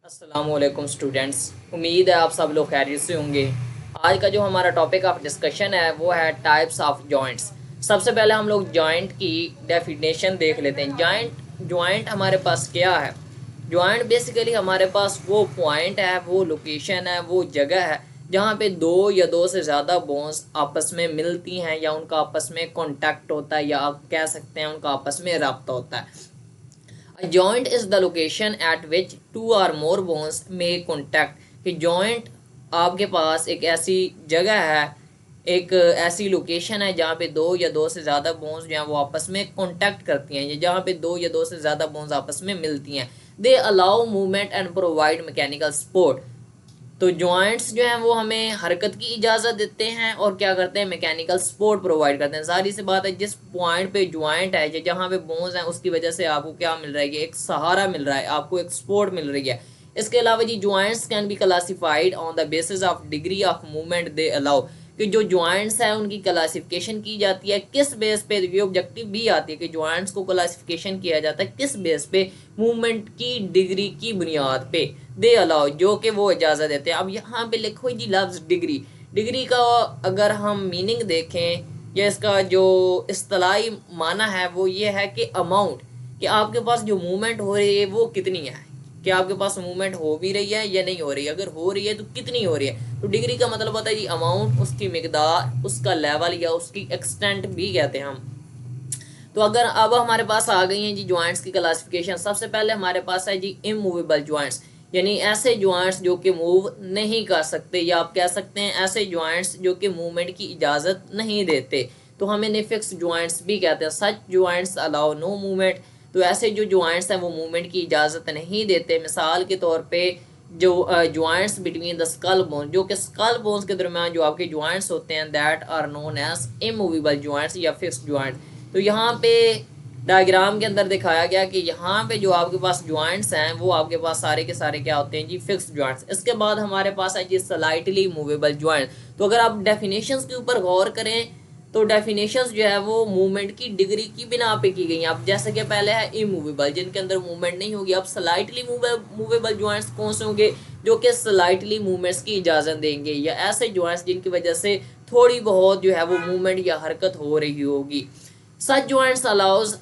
अस्सलामुअलैकुम स्टूडेंट्स, उम्मीद है आप सब लोग खैरियत से होंगे। आज का जो हमारा टॉपिक ऑफ डिस्कशन है वो है टाइप्स ऑफ जॉइंट्स। सबसे पहले हम लोग जॉइंट की डेफिनेशन देख लेते हैं। जॉइंट हमारे पास क्या है। जॉइंट बेसिकली हमारे पास वो पॉइंट है, वो लोकेशन है, वो जगह है जहाँ पे दो या दो से ज़्यादा बोन्स आपस में मिलती हैं या उनका आपस में कॉन्टैक्ट होता है, या आप कह सकते हैं उनका आपस में रब्ता होता है। A joint is the location at which two or more bones make contact। कि joint आपके पास एक ऐसी जगह है, एक ऐसी लोकेशन है जहाँ पे दो या दो से ज़्यादा बोन्स जो हैं वो आपस में कांटेक्ट करती हैं, या जहाँ पे दो या दो से ज़्यादा बोन्स आपस में मिलती हैं। They allow movement and provide mechanical support. तो जॉइंट्स जो हैं वो हमें हरकत की इजाज़त देते हैं और क्या करते हैं, मैकेनिकल सपोर्ट प्रोवाइड करते हैं। सारी सी बात है, जिस पॉइंट पे जॉइंट है या जहाँ पे बोन्स हैं उसकी वजह से आपको क्या मिल रहा है, एक सहारा मिल रहा है, आपको एक सपोर्ट मिल रही है। इसके अलावा जी joints can be classified on the basis of degree of movement they allow. कि जो जॉइंट्स हैं उनकी क्लासिफिकेशन की जाती है किस बेस पे। ये ऑब्जेक्टिव भी आती है कि जॉइंट्स को क्लासिफिकेशन किया जाता है किस बेस पे, मूवमेंट की डिग्री की बुनियाद पे। दे अलाउ जो कि वो इजाज़त देते हैं। अब यहाँ पे लिखो जी लफ्ज़ डिग्री। डिग्री का अगर हम मीनिंग देखें या इसका जो इस्तिलाही माना है वो ये है कि अमाउंट, कि आपके पास जो मूवमेंट हो रही है वो कितनी है, कि आपके पास मूवमेंट हो भी रही है या नहीं हो रही है। अगर हो रही है तो कितनी हो रही है। तो डिग्री का मतलब होता है जी अमाउंट, उसकी मिकदार, उसका लेवल या उसकी एक्सटेंट भी कहते हैं हम। तो अगर अब हमारे पास आ गई हैं जी जॉइंट्स की क्लासिफिकेशन। सबसे पहले हमारे पास है जी इमूवेबल जॉइंट्स, यानी ऐसे जॉइंट्स जो कि मूव नहीं कर सकते, या आप कह सकते हैं ऐसे जॉइंट्स जो कि मूवमेंट की इजाज़त नहीं देते। तो हम इन्हें फिक्स जॉइंट्स भी कहते हैं। सच जॉइंट्स अलाउ नो मूवमेंट। तो ऐसे जो जॉइंट्स हैं वो मूवमेंट की इजाज़त नहीं देते। मिसाल के तौर पे जो joints between the skull bone, जो कि स्कल बोन्स के दरमियान जो आपके जॉइंट्स होते हैं, that are known as immovable joints या फिक्स जॉइंट। तो यहाँ पे डायग्राम के अंदर दिखाया गया कि यहाँ पे जो आपके पास जॉइंट्स हैं वो आपके पास सारे के सारे क्या होते हैं जी, फिक्स जॉइंट्स। इसके बाद हमारे पास है जी स्लाइटली मूवेबल जॉइंट। तो अगर आप डेफिनेशंस के ऊपर गौर करें तो डेफिनेशंस जो है वो मूवमेंट की डिग्री की बिना पे की गई हैं। अब जैसे कि पहले है इमूवेबल, जिनके अंदर मूवमेंट नहीं होगी। अब स्लाइटली मूवेबल जॉइंट्स कौन से होंगे, जो कि स्लाइटली मूवमेंट्स की इजाज़त देंगे, या ऐसे जॉइंट्स जिनकी वजह से थोड़ी बहुत जो है वो मूवमेंट या हरकत हो रही होगी। सच जॉइंट्स अलाउज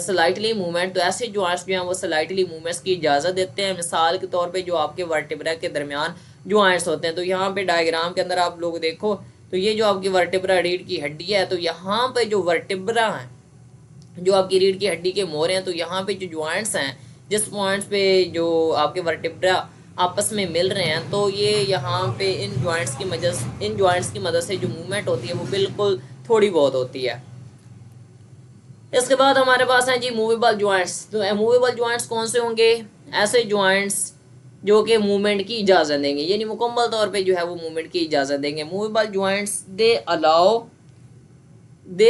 स्लाइटली मूवमेंट। तो ऐसे जॉइंट्स जो हैं वो स्लाइटली मूवमेंट्स की इजाज़त देते हैं। मिसाल के तौर पे जो आपके वर्टिब्रा के दरमियान जॉइंट्स होते हैं। तो यहाँ पे डायग्राम के अंदर आप लोग देखो, तो ये जो आपकी वर्टिब्रा रीढ़ की हड्डी है, तो यहाँ पे जो वर्टिब्रा है, जो आपकी रीढ़ की हड्डी के मोरे हैं, तो यहाँ पे जो जॉइंट्स हैं, जिस पॉइंट्स पे जो आपके वर्टिब्रा आपस में मिल रहे हैं, तो ये यहाँ पे इन जॉइंट्स की मदद से जो मूवमेंट होती है वो बिल्कुल थोड़ी बहुत होती है। इसके बाद हमारे पास हैं जी मूवेबल जॉइंट्स। तो मूवेबल जॉइंट्स कौन से होंगे, ऐसे जॉइंट्स जो कि मूवमेंट की इजाज़त देंगे, यानी मुकम्मल तौर पे जो है वो मूवमेंट की इजाज़त देंगे। Movable joints they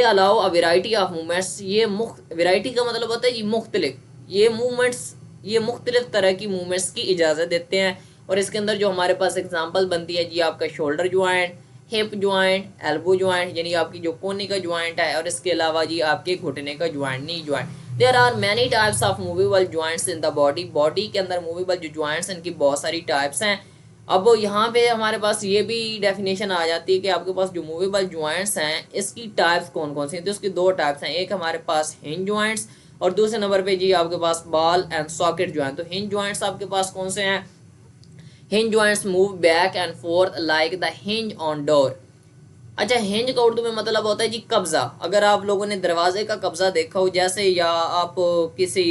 allow a variety of movements. ये वेराइटी का मतलब होता है जी मुख्तलिफ। ये मुख्तलिफ तरह की मूवमेंट्स की इजाज़त देते हैं। और इसके अंदर जो हमारे पास एग्जांपल बनती है जी, आपका shoulder joint, hip joint, elbow joint, यानी आपकी जो कोहनी का जॉइंट है, और इसके अलावा जी आपके घुटने का joint, knee joint. There are many types of movable joints in the body के अंदर मूवेबल जो जॉइंट्स हैं इनकी बहुत सारी टाइप्स हैं। अब यहाँ पे हमारे पास ये भी डेफिनेशन आ जाती है कि आपके पास जो मूवेबल जॉइंट्स हैं इसकी टाइप्स कौन कौन सी हैं। तो इसकी दो टाइप्स हैं, एक हमारे पास हिंज जॉइंट्स, और दूसरे नंबर पे जी आपके पास बॉल एंड सॉकेट जॉइंट। तो हिंज जॉइंट्स आपके पास कौन से हैं, hinge joints move back and fourth like the hinge on door. अच्छा, हिंज का उर्दू में मतलब होता है जी कब्जा। अगर आप लोगों ने दरवाजे का कब्जा देखा हो, जैसे या आप किसी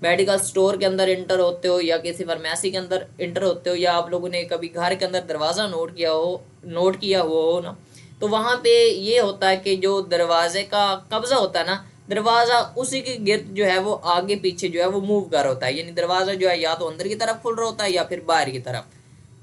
मेडिकल स्टोर के अंदर इंटर होते हो या किसी फार्मेसी के अंदर इंटर होते हो, या आप लोगों ने कभी घर के अंदर दरवाज़ा नोट किया हुआ हो ना, तो वहाँ पे ये होता है कि जो दरवाजे का कब्जा होता है ना, दरवाज़ा उसी के गिर्द जो है वो आगे पीछे जो है वो मूव कर होता है। यानी दरवाज़ा जो है या तो अंदर की तरफ खुल रहा होता है या फिर बाहर की तरफ।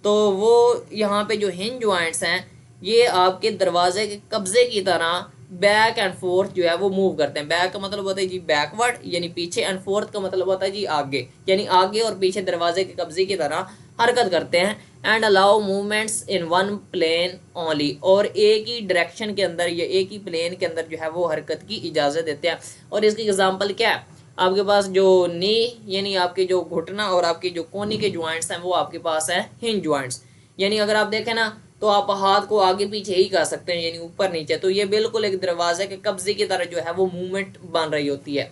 तो वो यहाँ पे जो हिंज जॉइंट्स हैं ये आपके दरवाजे के कब्जे की तरह बैक एंड फोर्थ जो है वो मूव करते हैं। बैक का मतलब होता है जी बैकवर्ड, यानी पीछे, एंड फोर्थ का मतलब होता है जी आगे, यानी आगे और पीछे दरवाजे के कब्जे की तरह हरकत करते हैं। And allow movements in one plane only. और एक ही डायरेक्शन के अंदर या एक ही प्लेन के अंदर जो है वो हरकत की इजाज़त देते हैं। और इसकी एग्जांपल क्या है, आपके पास जो नी यानी आपके जो घुटना और आपके जो कोहनी के ज्वाइंट्स हैं वो आपके पास है हिंज ज्वाइंट्स। यानी अगर आप देखें ना तो आप हाथ को आगे पीछे ही कर सकते हैं, यानी ऊपर नीचे। तो ये बिल्कुल एक दरवाजे के कब्जे की तरह जो है वो मूवमेंट बन रही होती है।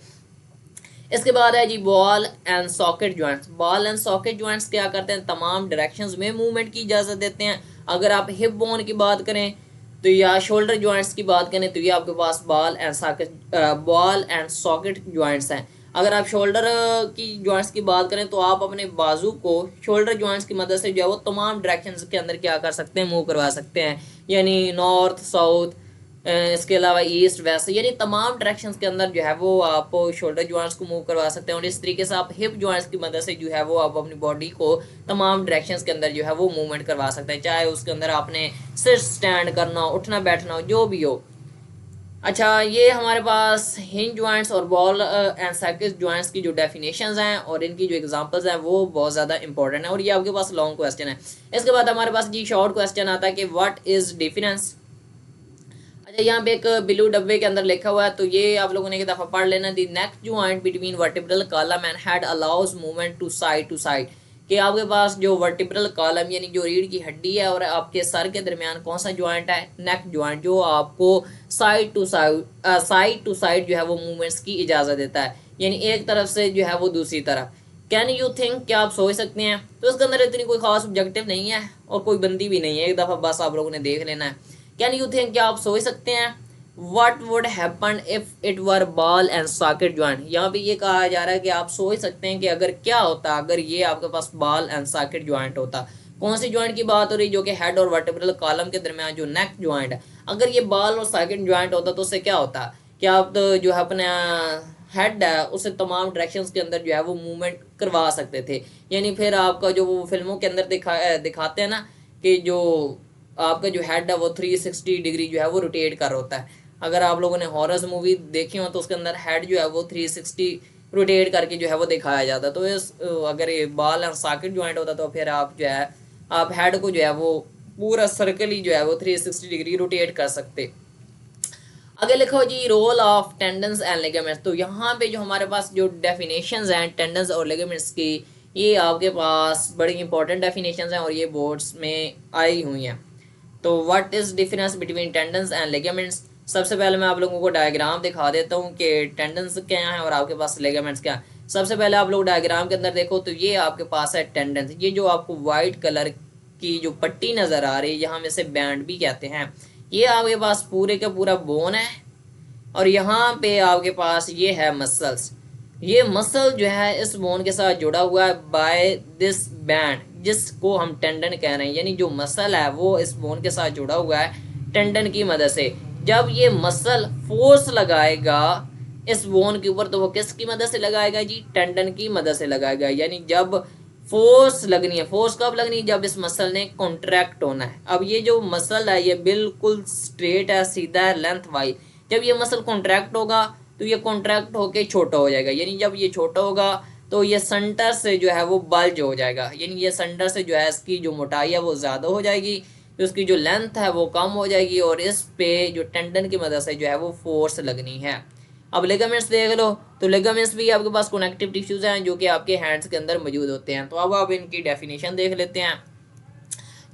इसके बाद है जी ball and socket joints. Ball and socket joints क्या करते हैं, तमाम डायरेक्शंस में मूवमेंट की इजाज़त देते हैं। अगर आप हिप बोन की बात करें तो या शोल्डर ज्वाइंट्स की बात करें तो ये आपके पास बॉल एंड सॉकेट ज्वाइंट्स हैं। अगर आप शोल्डर की ज्वाइंट्स की बात करें तो आप अपने बाजू को शोल्डर ज्वाइंट्स की मदद से जो है वो तमाम डायरेक्शंस के अंदर क्या कर सकते हैं, मूव करवा सकते हैं। यानी नॉर्थ साउथ, इसके अलावा ईस्ट वेस्ट, यानी तमाम डायरेक्शंस के अंदर जो है वो आप शोल्डर ज्वाइंट्स को मूव करवा सकते हैं। और इस तरीके से आप हिप ज्वाइंट्स की मदद से जो है वो आप अपनी बॉडी को तमाम डायरेक्शंस के अंदर जो है वो मूवमेंट करवा सकते हैं, चाहे उसके अंदर आपने सिर्फ स्टैंड करना हो, उठना बैठना हो, जो भी हो। अच्छा, ये हमारे पास हिंज ज्वाइंट्स और बॉल एंड सॉकेट ज्वाइंट्स की जो डेफिनेशंस हैं और इनकी जो एग्जांपल्स हैं वो बहुत ज़्यादा इंपॉर्टेंट है। और ये आपके पास लॉन्ग क्वेश्चन है। इसके बाद हमारे पास जी शॉर्ट क्वेश्चन आता है कि व्हाट इज़ डिफरेंस। अच्छा, यहाँ पे एक ब्लू डब्बे के अंदर लिखा हुआ है, तो ये आप लोगों ने एक दफ़ा पढ़ लेना। The neck joint between vertebral column and head allows movement to side कि आपके पास जो वर्टिब्रल कॉलम यानी जो रीढ़ की हड्डी है और आपके सर के दरमियान कौन सा ज्वाइंट है, नेक ज्वाइंट, जो आपको साइड टू साइड जो है वो मूवमेंट्स की इजाज़त देता है, यानी एक तरफ से जो है वो दूसरी तरफ। कैन यू थिंक, क्या आप सोच सकते हैं। तो इसके अंदर इतनी कोई खास ऑब्जेक्टिव नहीं है और कोई बंदी भी नहीं है, एक दफ़ा बस आप लोगों ने देख लेना है। कैन यू थिंक, क्या आप सोच सकते हैं। What would happen if it were ball and socket joint. यहाँ पे ये कहा जा रहा है कि आप सोच सकते हैं कि अगर क्या होता अगर ये आपके पास बॉल एंड सॉकेट ज्वाइंट होता। कौन सी ज्वाइंट की बात हो रही, जो कि हेड और वर्टिब्रल कॉलम के दरमियान जो नेक ज्वाइंट है, अगर ये बॉल और सॉकेट ज्वाइंट होता तो उससे क्या होता कि आप तो जो है अपने हेड है उसे तमाम डायरेक्शंस के अंदर जो है वो मूवमेंट करवा सकते थे। यानी फिर आपका जो वो फिल्मों के अंदर दिखाते हैं ना कि जो आपका जो हेड है वो 360 डिग्री जो है वो रोटेट कर होता है। अगर आप लोगों ने हॉरर मूवी देखी हो तो उसके अंदर हेड जो है वो 360 रोटेट करके जो है वो दिखाया जाता है। तो इस अगर ये बॉल एंड सॉकेट ज्वाइंट होता तो फिर आप जो है आप हेड को जो है वो पूरा सर्कल ही जो है वो 360 डिग्री रोटेट कर सकते। आगे लिखो जी role of tendons and ligaments. तो यहाँ पे जो हमारे पास जो डेफिनेशंस हैं टेंडन्स और लिगामेंट्स की, ये आपके पास बड़ी इंपॉर्टेंट डेफिनेशंस हैं और ये बोर्ड्स में आई हुई हैं। तो what is difference between tendons and ligaments. सबसे पहले मैं आप लोगों को डायग्राम दिखा देता हूँ कि टेंडन्स क्या है और आपके पास लिगामेंट्स क्या है। सबसे पहले आप लोग डायग्राम के अंदर देखो तो ये आपके पास है टेंडन्स। ये जो आपको वाइट कलर की जो पट्टी नज़र आ रही है, यहाँ में से बैंड भी कहते हैं, ये आपके पास पूरे का पूरा बोन है। और यहाँ पे आपके पास ये है मसल्स। ये मसल जो है इस बोन के साथ जुड़ा हुआ है बाय दिस बैंड, जिसको हम टेंडन कह रहे हैं। यानी जो मसल है वो इस बोन के साथ जुड़ा हुआ है टेंडन की मदद से। जब ये मसल फोर्स लगाएगा इस बोन के ऊपर तो वो किसकी मदद से लगाएगा जी, टेंडन की मदद से लगाएगा। यानी जब फोर्स लगनी है, फोर्स कब लगनी है, जब इस मसल ने कॉन्ट्रैक्ट होना है। अब ये जो मसल है ये बिल्कुल स्ट्रेट है, सीधा है, लेंथ वाइज। जब ये मसल कॉन्ट्रैक्ट होगा तो ये कॉन्ट्रैक्ट होके छोटा हो जाएगा। यानी जब ये छोटा होगा तो ये सेंटर से जो है वो बल्ज हो जाएगा। यानी ये सेंटर से जो है इसकी जो मोटाई है वो ज़्यादा हो जाएगी, तो इसकी जो लेंथ है वो कम हो जाएगी और इस पे जो टेंडन की मदद से जो है वो फोर्स लगनी है। अब लिगामेंट्स देख लो, तो लिगामेंट्स भी आपके पास कनेक्टिव टिश्यूज हैं जो कि आपके हैंड्स के अंदर मौजूद होते हैं। तो अब आप इनकी डेफिनेशन देख लेते हैं।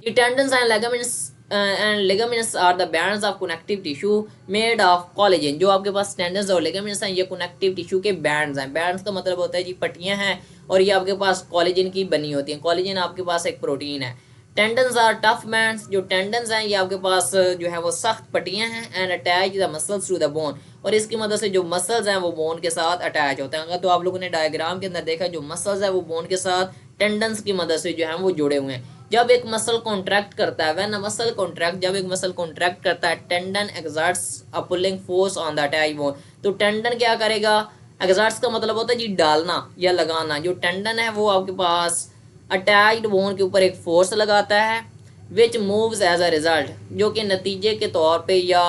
ये tendons and ligaments are the bands of connective tissue made of collagen. जो आपके पास टेंडन्स और लिगामेंट्स हैं ये कनेक्टिव टिश्यू के बैंड्स हैं। बैंड्स का मतलब होता है जी पट्टियां हैं और ये आपके पास कोलेजन की बनी होती हैं। कोलेजन आपके पास एक प्रोटीन है। Tendons are tough bands. जो टेंडन्स हैं ये आपके पास जो है वो सख्त पट्टियां हैं। And attach the muscles to the bone, और इसकी मदद से जो मसल्स हैं वो बोन के साथ अटैच होते हैं। अगर तो आप लोगों ने डायग्राम के अंदर देखा जो मसल्स है वो बोन के साथ टेंडन्स की मदद से जो है वो जुड़े हुए हैं। जब एक मसल कॉन्ट्रैक्ट करता है, व्हेन अ मसल कॉन्ट्रैक्ट, जब एक मसल कॉन्ट्रैक्ट करता है, tendon exerts a pulling force on the attach bone. तो टेंडन क्या करेगा, एक्सर्ट्स का मतलब होता है जी डालना या लगाना। जो टेंडन है वो आपके पास अटैच्ड बोन के ऊपर एक फोर्स लगाता है, which moves as a result, जो कि नतीजे के तौर पे या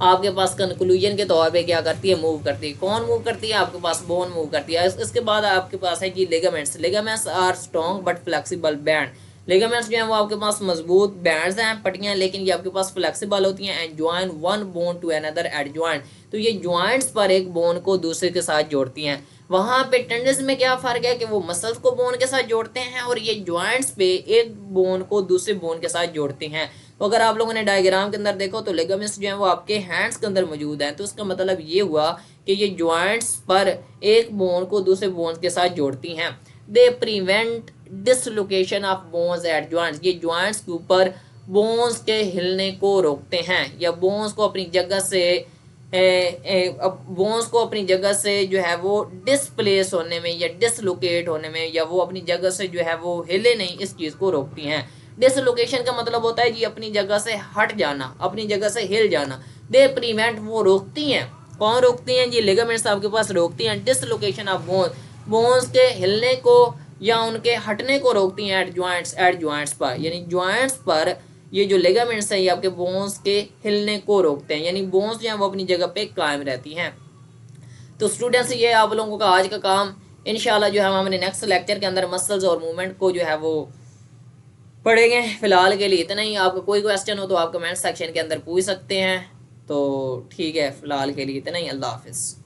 आपके पास कंक्लूजन के तौर पे क्या करती है, मूव करती है। कौन मूव करती है, आपके पास बोन मूव करती है। इसके बाद आपके पास है जी ligaments. Ligaments are strong but flexible band. Ligaments जो हैं वो आपके पास मजबूत बैंड्स हैं, पट्टियां, लेकिन ये आपके पास फ्लेक्सिबल होती हैं। And join one bone to another at joint, तो ये ज्वाइंट्स पर एक बोन को दूसरे के साथ जोड़ती हैं। वहाँ पे टेंडन्स में क्या फ़र्क है कि वो मसल्स को बोन के साथ जोड़ते हैं और ये जॉइंट्स पे एक बोन को दूसरे बोन के साथ जोड़ते हैं। तो अगर आप लोगों ने डायग्राम के अंदर देखो तो लिगामेंट्स जो है वो आपके हैंड्स के अंदर मौजूद हैं, तो उसका मतलब ये हुआ कि ये जॉइंट्स पर एक बोन को दूसरे बोन के साथ जोड़ती हैं। They prevent dislocation of bones at joints, ये जॉइंट्स के ऊपर बोन्स के हिलने को रोकते हैं या बोन्स को अपनी जगह से बोन्स को अपनी जगह से जो है वो डिसप्लेस होने में या डिसलोकेट होने में या वो अपनी जगह से जो है वो हिले नहीं, इस चीज़ को रोकती हैं। डिसलोकेशन का मतलब होता है जी अपनी जगह से हट जाना, अपनी जगह से हिल जाना। दे प्रिवेंट, वो रोकती हैं। कौन रोकती हैं जी? लिगामेंट्स आपके पास रोकती हैं डिसलोकेशन ऑफ बोन्स, बोन्स के हिलने को या उनके हटने को रोकती हैं एट जॉइंट्स पर, यानी जॉइंट्स पर ये जो लिगामेंट्स हैं ये आपके बोन्स के हिलने को रोकते हैं, यानी बोन्स जो हैं वो अपनी जगह पे कायम रहती हैं। तो स्टूडेंट्स ये आप लोगों का आज का काम। इंशाल्लाह जो है हम अपने नेक्स्ट लेक्चर के अंदर मसल्स और मूवमेंट को जो है वो पढ़ेंगे। फिलहाल के लिए इतना ही। आपका कोई क्वेश्चन हो तो आप कमेंट सेक्शन के अंदर पूछ सकते हैं। तो ठीक है, फिलहाल के लिए इतना ही। अल्लाह हाफिज़।